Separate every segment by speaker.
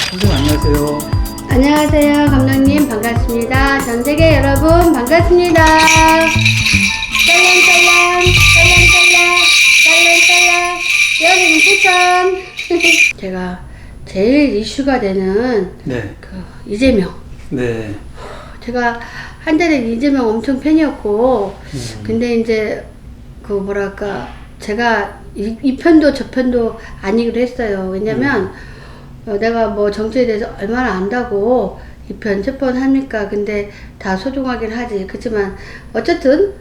Speaker 1: 선생님 안녕하세요.
Speaker 2: 안녕하세요, 감독님 반갑습니다. 전 세계 여러분 반갑습니다. 짤랑짤랑, 짤랑짤랑, 짤랑짤랑, 여기는 부천. 제가 제일 이슈가 되는
Speaker 1: 네.
Speaker 2: 그 이재명.
Speaker 1: 네.
Speaker 2: 제가 한때는 이재명 엄청 팬이었고, 근데 이제 그 뭐랄까 제가 이 편도 저 편도 아니기로 했어요. 왜냐면 내가 뭐 정치에 대해서 얼마나 안다고 이 편 저 편 합니까? 근데 다 소중하긴 하지. 그렇지만 어쨌든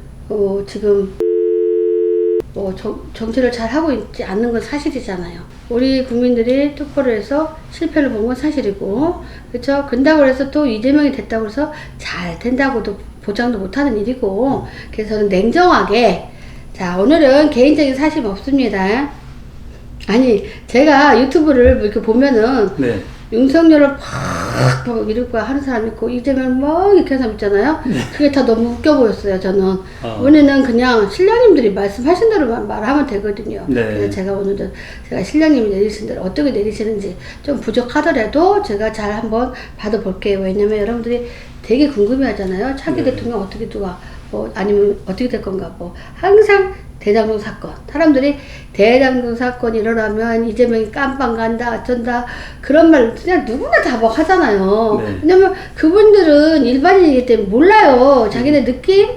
Speaker 2: 지금 뭐 정치를 잘 하고 있지 않는 건 사실이잖아요. 우리 국민들이 투표를 해서 실패를 본 건 사실이고, 그렇죠? 근다고 해서 또 이재명이 됐다고 해서 잘 된다고도 보장도 못하는 일이고, 그래서 저는 냉정하게, 자, 오늘은 개인적인 사심 없습니다. 아니, 제가 유튜브를 이렇게 보면은
Speaker 1: 네.
Speaker 2: 윤석열을 팍 이럴 거야 하는 사람 있고 이재명 뭐 이렇게 하는 사람 있잖아요. 그게 다 너무 웃겨 보였어요. 저는 오늘은 그냥 신령님들이 말씀하신 대로만 말하면 되거든요.
Speaker 1: 네.
Speaker 2: 그래서 제가 오늘은 제가 신령님이 내리신 대로 어떻게 내리시는지 좀 부족하더라도 제가 잘 한번 받아볼게요. 왜냐면 여러분들이 되게 궁금해하잖아요. 차기
Speaker 1: 네.
Speaker 2: 대통령 어떻게 누가 뭐 아니면 어떻게 될 건가 뭐 항상 대장동 사건. 사람들이 대장동 사건이 일어나면 이재명이 깜빵 간다, 어쩐다. 그런 말 그냥 누구나 다 막 하잖아요.
Speaker 1: 네.
Speaker 2: 왜냐면 그분들은 일반인이기 때문에 몰라요. 자기네 느낌,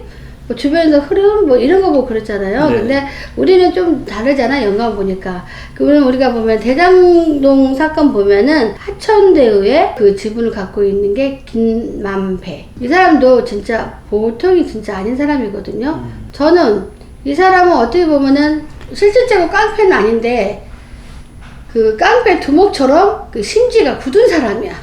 Speaker 2: 뭐 주변에서 흐름, 뭐 이런 거 보고 그랬잖아요.
Speaker 1: 네.
Speaker 2: 근데 우리는 좀 다르잖아, 영감 보니까. 그러면 우리가 보면 대장동 사건 보면은 하천대유에 그 지분을 갖고 있는 게 김만배. 이 사람도 진짜 보통이 진짜 아닌 사람이거든요. 저는 이 사람은 어떻게 보면은 실질적으로 깡패는 아닌데 그 깡패 두목처럼 그 심지가 굳은 사람이야.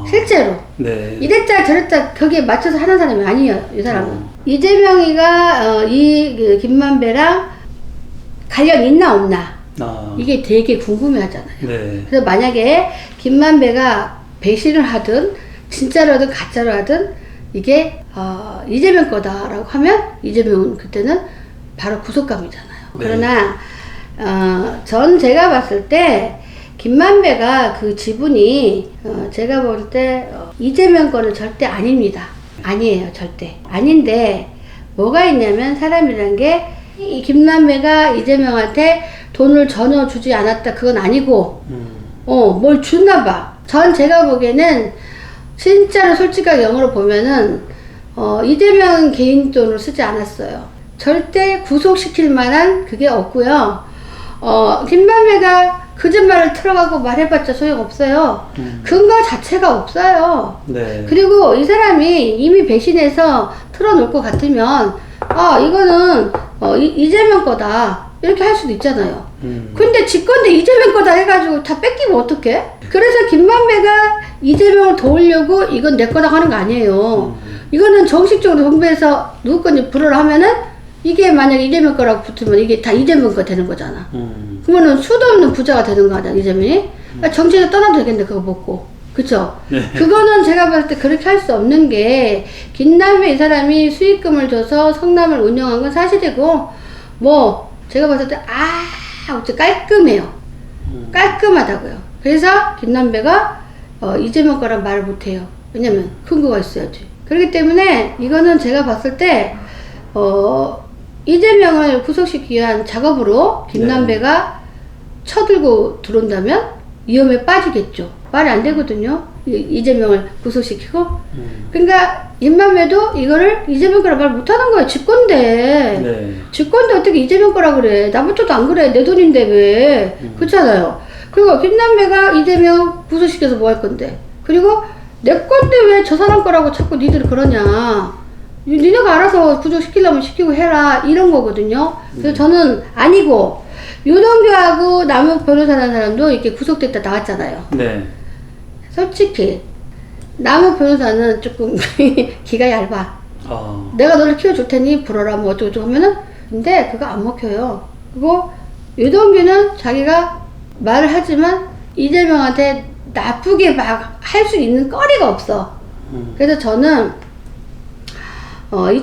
Speaker 2: 실제로.
Speaker 1: 네.
Speaker 2: 이랬다 저랬다 거기에 맞춰서 하는 사람이 아니에요. 이 사람은. 이재명이가 이 김만배랑 관련 있나 없나 이게 되게 궁금해 하잖아요.
Speaker 1: 네.
Speaker 2: 그래서 만약에 김만배가 배신을 하든 진짜로 하든 가짜로 하든 이게 이재명 거다라고 하면 이재명은 그때는 바로 구속감이잖아요.
Speaker 1: 네.
Speaker 2: 그러나 전 제가 봤을 때 김만배가 그 지분이 제가 볼 때 이재명 거는 절대 아닙니다. 아니에요, 절대. 아닌데 뭐가 있냐면 사람이란 게 이 김만배가 이재명한테 돈을 전혀 주지 않았다 그건 아니고 뭘 줬나 봐. 전 제가 보기에는 진짜로 솔직하게 영어로 보면은 이재명 개인 돈으로 쓰지 않았어요. 절대 구속시킬 만한 그게 없고요. 김만배가 거짓말을 틀어가고 말해봤자 소용없어요. 근거 자체가 없어요.
Speaker 1: 네.
Speaker 2: 그리고 이 사람이 이미 배신해서 틀어놓을 것 같으면 이거는 이재명 거다 이렇게 할 수도 있잖아요. 근데 지 건데 이재명 거다 해가지고 다 뺏기면 어떡해? 그래서 김만배가 이재명을 도우려고 이건 내 거다 하는 거 아니에요. 이거는 정식적으로 정부에서 누구 건지 불어라 하면은 이게 만약 이재명 거라고 붙으면 이게 다 이재명 거 되는 거잖아. 그러면은 수도 없는 부자가 되는 거 아니야, 이재명이? 정치에서 떠나도 되겠네, 그거 먹고. 그쵸?
Speaker 1: 네.
Speaker 2: 그거는 제가 봤을 때 그렇게 할 수 없는 게, 김남배 이 사람이 수익금을 줘서 성남을 운영한 건 사실이고, 뭐, 제가 봤을 때, 깔끔해요. 깔끔하다고요. 그래서 김남배가, 이재명 거란 말을 못해요. 왜냐면, 근거가 있어야지. 그렇기 때문에, 이거는 제가 봤을 때, 이재명을 구속시키기 위한 작업으로 김남배가 쳐들고 들어온다면 위험에 빠지겠죠. 말이 안 되거든요. 이재명을 구속시키고. 그러니까 김만배도 이거를 이재명 거라 말 못하는 거야. 지 건데.
Speaker 1: 네.
Speaker 2: 지 건데 어떻게 이재명 거라 그래. 나부터도 안 그래. 내 돈인데 왜. 그렇잖아요. 그리고 김남배가 이재명 구속시켜서 뭐 할 건데. 그리고 내 건데 왜 저 사람 거라고 자꾸 니들이 그러냐. 니네가 알아서 구조시키려면 시키고 해라 이런 거거든요. 그래서 저는 아니고 유동규하고 남욱 변호사라는 사람도 이렇게 구속됐다 나왔잖아요.
Speaker 1: 네.
Speaker 2: 솔직히 남욱 변호사는 조금 기가 얇아. 내가 너를 키워줄 테니 불어라 뭐 어쩌고저쩌고 하면은 근데 그거 안 먹혀요. 그리고 유동규는 자기가 말을 하지만 이재명한테 나쁘게 막 할 수 있는 거리가 없어. 그래서 저는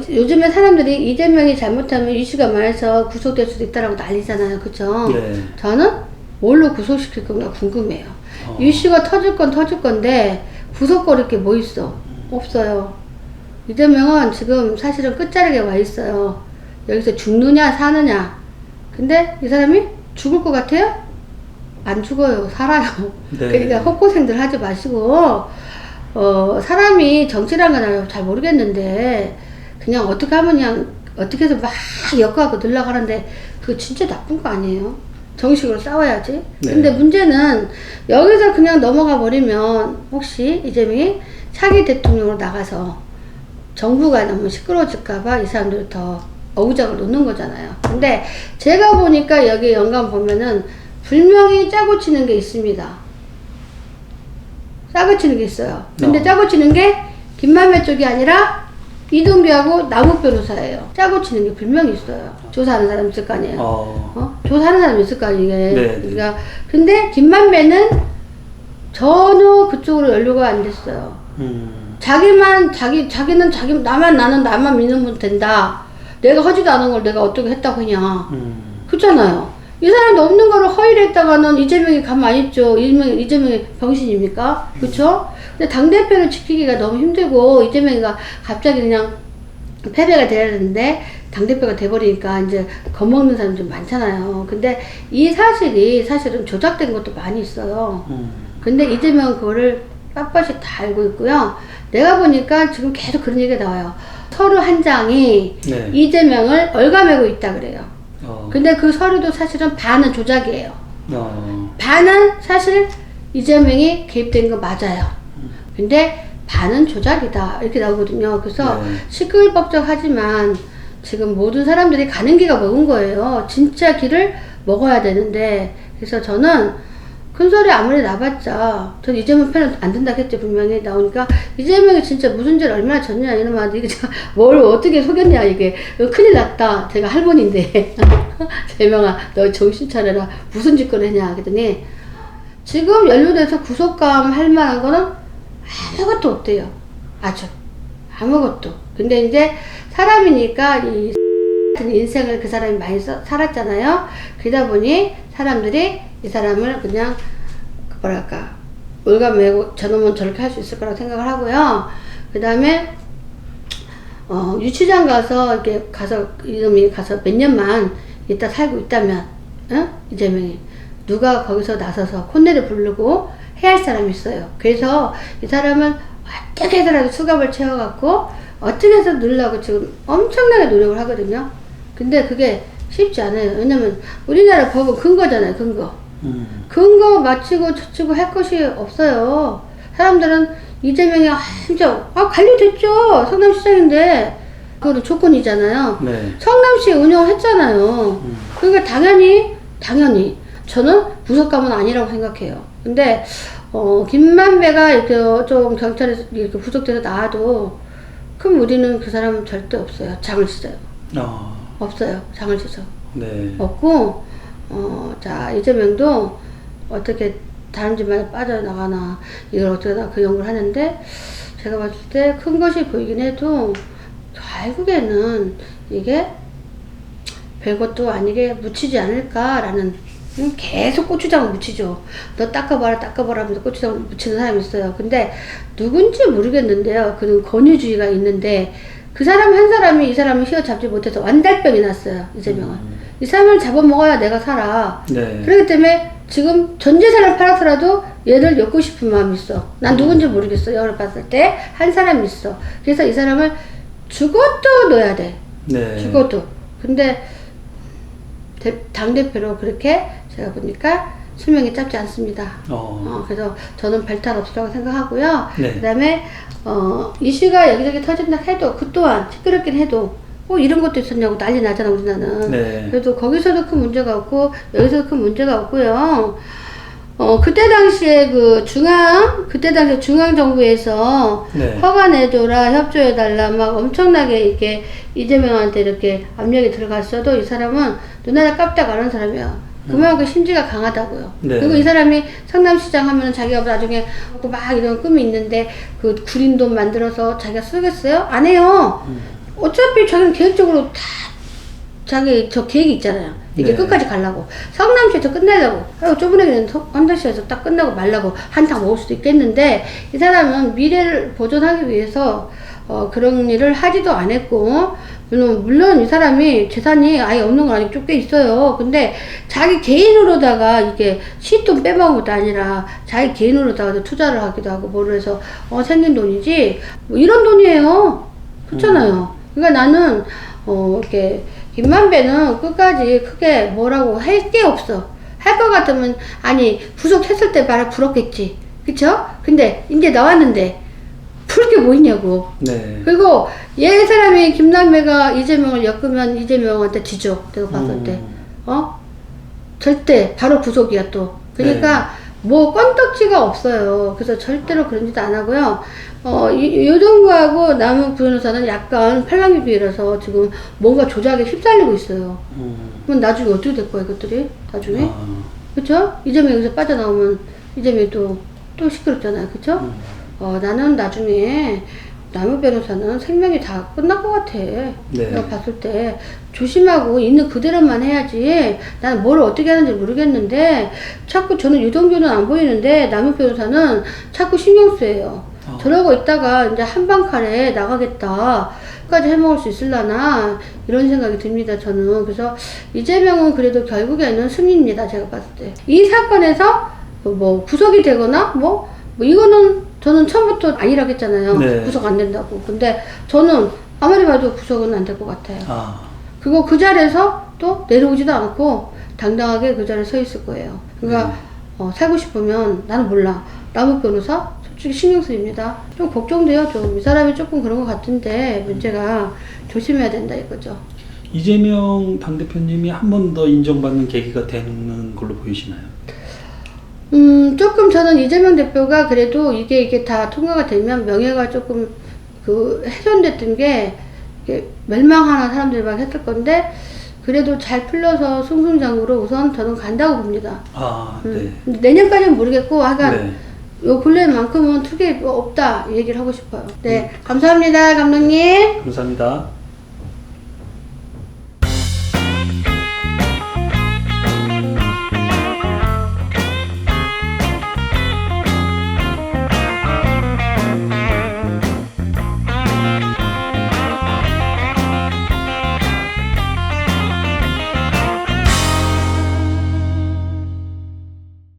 Speaker 2: 요즘에 사람들이 이재명이 잘못하면 이슈가 많아서 구속될 수도 있다라고 난리잖아요. 그쵸?
Speaker 1: 네.
Speaker 2: 저는 뭘로 구속시킬 건가 궁금해요. 이슈가 터질 건 터질 건데 구석거릴 게 뭐 있어? 없어요. 이재명은 지금 사실은 끝자락에 와 있어요. 여기서 죽느냐 사느냐. 근데 이 사람이 죽을 것 같아요? 안 죽어요. 살아요.
Speaker 1: 네.
Speaker 2: 그러니까 헛고생들 하지 마시고 사람이 정치라는 건 잘 모르겠는데 그냥 어떻게 하면 그냥 어떻게 해서 막 엮어갖고 늘러가는데 그거 진짜 나쁜 거 아니에요? 정식으로 싸워야지.
Speaker 1: 네.
Speaker 2: 근데 문제는 여기서 그냥 넘어가 버리면 혹시 이재명이 차기 대통령으로 나가서 정부가 너무 시끄러워질까봐 이 사람들이 더 어우작을 놓는 거잖아요. 근데 제가 보니까 여기 연관 보면은 분명히 짜고 치는 게 있습니다. 짜고 치는 게 있어요. 근데 짜고 치는 게 김만배 쪽이 아니라 이동규하고 남욱 변호사예요. 짜고 치는 게 분명히 있어요. 조사하는 사람 있을 거 아니에요. 조사하는 사람 있을 거 아니에요.
Speaker 1: 네.
Speaker 2: 그러니까 근데 김만배는 전혀 그쪽으로 연루가 안 됐어요. 자기는 나만 믿으면 된다. 내가 하지도 않은 걸 내가 어떻게 했다고 하냐. 그렇잖아요. 이 사람도 없는 거를 허위를 했다가는 이재명이 가만 안 있죠. 이재명이 병신입니까? 그쵸? 근데 당대표를 지키기가 너무 힘들고, 이재명이가 갑자기 그냥 패배가 돼야 되는데, 당대표가 돼버리니까 이제 겁먹는 사람이 좀 많잖아요. 근데 이 사실이 사실은 조작된 것도 많이 있어요. 근데 이재명은 그거를 빳빳이 다 알고 있고요. 내가 보니까 지금 계속 그런 얘기가 나와요. 서류 한 장이
Speaker 1: 네.
Speaker 2: 이재명을 얼감매고 있다 그래요. 근데 그 서류도 사실은 반은 조작이에요. 반은 사실 이재명이 개입된 거 맞아요. 근데 반은 조작이다. 이렇게 나오거든요. 그래서
Speaker 1: 네.
Speaker 2: 시끌벅적하지만 지금 모든 사람들이 가는 길가 먹은 거예요. 진짜 길을 먹어야 되는데. 그래서 저는 큰 소리 아무리 나봤자 전 이재명 편은 안 된다겠지. 분명히 나오니까 이재명이 진짜 무슨 죄를 얼마나 졌냐 이놈아, 이게 뭘 어떻게 속였냐, 이게 큰일 났다. 제가 할머니인데 재명아 너 정신 차려라, 무슨 짓거리 했냐 그랬더니 지금 연루돼서 구속감 할 만한 거는 아무것도 없대요. 아주 아무것도. 근데 이제 사람이니까 이 같은 인생을 그 사람이 많이 살았잖아요. 그러다 보니 사람들이 이 사람을 그냥 뭐랄까 올가매고 저놈은 저렇게 할 수 있을 거라고 생각을 하고요. 그 다음에 유치장 가서 이렇게 가서 이놈이 가서 몇 년만 있다 살고 있다면 이재명이 누가 거기서 나서서 콧내를 부르고 해야 할 사람이 있어요. 그래서 이 사람은 어떻게 해서라도 수갑을 채워갖고 어떻게 해서 누르려고 지금 엄청나게 노력을 하거든요. 근데 그게 쉽지 않아요. 왜냐면 우리나라 법은 근거잖아요. 근거 맞추고 저치고 할 것이 없어요. 사람들은 이재명이 진짜 관리됐죠. 성남시장인데 그거는 조건이잖아요.
Speaker 1: 네.
Speaker 2: 성남시 운영했잖아요. 그러니까 당연히 저는 구속감은 아니라고 생각해요. 근데 김만배가 이렇게 좀 경찰에서 이렇게 구속돼서 나와도 그럼 우리는 그 사람은 절대 없어요. 장을 씻어요. 없어요. 장을 씻어.
Speaker 1: 네.
Speaker 2: 없고 자 이재명도 어떻게 다른 집안에 빠져나가나 이걸 어떻게 그 연구를 하는데 제가 봤을 때 큰 것이 보이긴 해도 결국에는 이게 별것도 아니게 묻히지 않을까라는 계속 고추장을 묻히죠. 너 닦아봐라 하면서 고추장을 묻히는 사람이 있어요. 근데 누군지 모르겠는데요. 그는 권위주의가 있는데 그 사람 한 사람이 이 사람을 휘어잡지 못해서 완달병이 났어요. 이재명은. 이 사람을 잡아먹어야 내가 살아.
Speaker 1: 네.
Speaker 2: 그렇기 때문에 지금 전 재산을 팔아서라도 얘를 엮고 싶은 마음이 있어. 난 누군지 모르겠어. 여러 봤을 때 한 사람이 있어. 그래서 이 사람을 죽어도 넣어야 돼.
Speaker 1: 네.
Speaker 2: 죽어도. 근데 당대표로 그렇게 제가 보니까 수명이 짧지 않습니다. 그래서 저는 별탈 없으라고 생각하고요.
Speaker 1: 네.
Speaker 2: 그 다음에 이슈가 여기저기 터진다 해도 그 또한 시끄럽긴 해도 이런 것도 있었냐고 난리 나잖아 우리나라는.
Speaker 1: 네.
Speaker 2: 그래도 거기서도 큰 문제가 없고 여기서도 큰 문제가 없고요. 그때 당시에 그때 당시에 중앙정부에서
Speaker 1: 네.
Speaker 2: 허가 내줘라, 협조해달라, 막 엄청나게 이렇게 이재명한테 이렇게 압력이 들어갔어도 이 사람은 눈알을 깜짝 안 하는 사람이야. 그만큼 심지가 강하다고요.
Speaker 1: 네.
Speaker 2: 그리고 이 사람이 성남시장 하면 자기가 나중에 막 이런 꿈이 있는데 그 구린 돈 만들어서 자기가 쓰겠어요? 안 해요. 어차피 자기는 계획적으로 다 자기 저 계획이 있잖아요. 이게
Speaker 1: 네.
Speaker 2: 끝까지 가려고. 성남시에서 끝내려고. 저번에 그냥 성남시에서 딱 끝나고 말라고 한탕 먹을 수도 있겠는데, 이 사람은 미래를 보존하기 위해서 그런 일을 하지도 안 했고, 물론 이 사람이 재산이 아예 없는 건 아니고 좀 꽤 있어요. 근데 자기 개인으로다가 이게 시돈 빼먹은 것도 아니라 자기 개인으로다가 투자를 하기도 하고 뭐를 해서 생긴 돈이지 뭐 이런 돈이에요. 그렇잖아요. 그러니까 나는 이렇게 김만배는 끝까지 크게 뭐라고 할 게 없어. 할 것 같으면 아니 구속했을 때 말아 불었겠지. 그쵸? 근데 이제 나왔는데 풀 게 뭐 있냐고.
Speaker 1: 네.
Speaker 2: 그리고 얘 사람이 김남배가 이재명을 엮으면 이재명한테 지죠. 내가 봤을 때. 절대 바로 구속이야 또. 그러니까 뭐 건덕지가 없어요. 그래서 절대로 그런 짓 안 하고요. 요정부하고 남은 변호사는 약간 팔랑귀비라서 지금 뭔가 조작에 휩쓸리고 있어요. 그럼 나중에 어떻게 될 거야 이것들이? 나중에? 그쵸? 이재명 여기서 빠져나오면 이재명이 또 시끄럽잖아요. 그쵸? 나는 나중에 남은 변호사는 생명이 다 끝날 것 같아. 내가 봤을 때 조심하고 있는 그대로만 해야지. 나는 뭘 어떻게 하는지 모르겠는데 자꾸 저는 유동규는 안 보이는데 남은 변호사는 자꾸 신경 쓰여요. 저러고 있다가 이제 한방칼에 나가겠다. 끝까지 해먹을 수 있을라나 이런 생각이 듭니다. 저는. 그래서 이재명은 그래도 결국에는 승리입니다. 제가 봤을 때. 이 사건에서 뭐 구속이 되거나 뭐 이거는 저는 처음부터 아니라고 했잖아요. 구속 안 된다고. 근데 저는 아무리 봐도 구속은 안 될 것 같아요. 그리고 그 자리에서 또 내려오지도 않고 당당하게 그 자리에 서 있을 거예요. 그러니까 살고 싶으면 나는 몰라. 남욱 변호사 솔직히 신경 쓰입니다. 좀 걱정돼요. 좀 이 사람이 조금 그런 것 같은데 문제가 조심해야 된다 이거죠.
Speaker 1: 이재명 당대표님이 한 번 더 인정받는 계기가 되는 걸로 보이시나요?
Speaker 2: 조금 저는 이재명 대표가 그래도 이게 다 통과가 되면 명예가 조금 훼손됐던 게 멸망하는 사람들이 막 했을 건데 그래도 잘 풀려서 승승장구로 우선 저는 간다고 봅니다. 내년까지는 모르겠고 하여간 요 근래만큼은 특이 없다 얘기를 하고 싶어요. 네, 감사합니다 감독님.
Speaker 1: 감사합니다.